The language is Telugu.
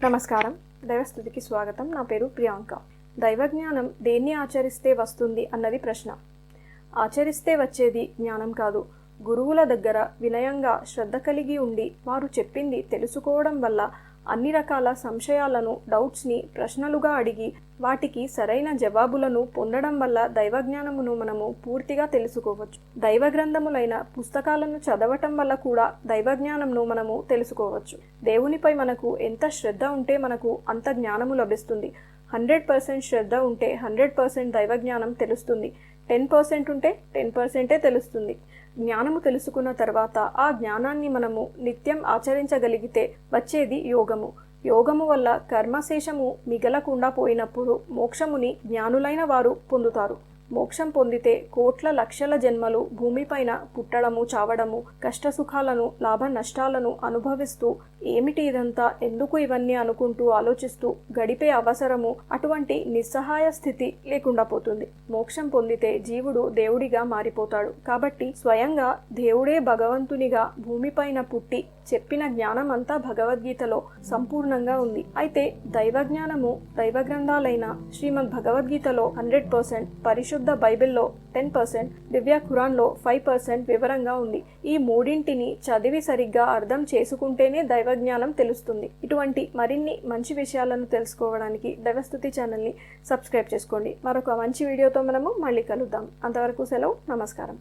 నమస్కారం. దైవస్థుతికి స్వాగతం. నా పేరు ప్రియాంక. దైవజ్ఞానం దేన్ని ఆచరిస్తే వస్తుంది అన్నది ప్రశ్న. ఆచరిస్తే వచ్చేది జ్ఞానం కాదు. గురువుల దగ్గర వినయంగా శ్రద్ధ కలిగి ఉండి వారు చెప్పింది తెలుసుకోవడం వల్ల అన్ని రకాల సంశయాలను, డౌట్స్ని ప్రశ్నలుగా అడిగి వాటికి సరైన జవాబులను పొందడం వల్ల దైవజ్ఞానమును మనము పూర్తిగా తెలుసుకోవచ్చు. దైవ గ్రంథములైన పుస్తకాలను చదవటం వల్ల కూడా దైవజ్ఞానంను మనము తెలుసుకోవచ్చు. దేవునిపై మనకు ఎంత శ్రద్ధ ఉంటే మనకు అంత జ్ఞానము లభిస్తుంది. 100% శ్రద్ధ ఉంటే 100% దైవజ్ఞానం తెలుస్తుంది. 10% ఉంటే 10% తెలుస్తుంది. జ్ఞానము తెలుసుకున్న తర్వాత ఆ జ్ఞానాన్ని మనము నిత్యం ఆచరించగలిగితే వచ్చేది యోగము. యోగము వల్ల కర్మశేషము మిగలకుండా పోయినప్పుడు మోక్షముని జ్ఞానులైన వారు పొందుతారు. మోక్షం పొందితే కోట్ల లక్షల జన్మలు భూమిపైన పుట్టడము, చావడము, కష్టసుఖాలను, లాభ నష్టాలను అనుభవిస్తూ ఏమిటి ఇదంతా, ఎందుకు ఇవన్నీ అనుకుంటూ ఆలోచిస్తూ గడిపే అవసరము, అటువంటి నిస్సహాయ స్థితి లేకుండా పోతుంది. మోక్షం పొందితే జీవుడు దేవుడిగా మారిపోతాడు. కాబట్టి స్వయంగా దేవుడే భగవంతునిగా భూమిపైన పుట్టి చెప్పిన జ్ఞానం అంతా భగవద్గీతలో సంపూర్ణంగా ఉంది. అయితే దైవజ్ఞానము దైవ గ్రంథాలైన శ్రీమద్ భగవద్గీతలో 100%, పరిశుద్ధ బైబిల్లో 10%, దివ్య ఖురాన్లో 5% వివరంగా ఉంది. ఈ మూడింటిని చదివి సరిగ్గా అర్థం చేసుకుంటేనే దైవజ్ఞానం తెలుస్తుంది. ఇటువంటి మరిన్ని మంచి విషయాలను తెలుసుకోవడానికి దైవస్థుతి ఛానల్ని సబ్స్క్రైబ్ చేసుకోండి. మరొక మంచి వీడియోతో మనము మళ్ళీ కలుద్దాం. అంతవరకు సెలవు. నమస్కారం.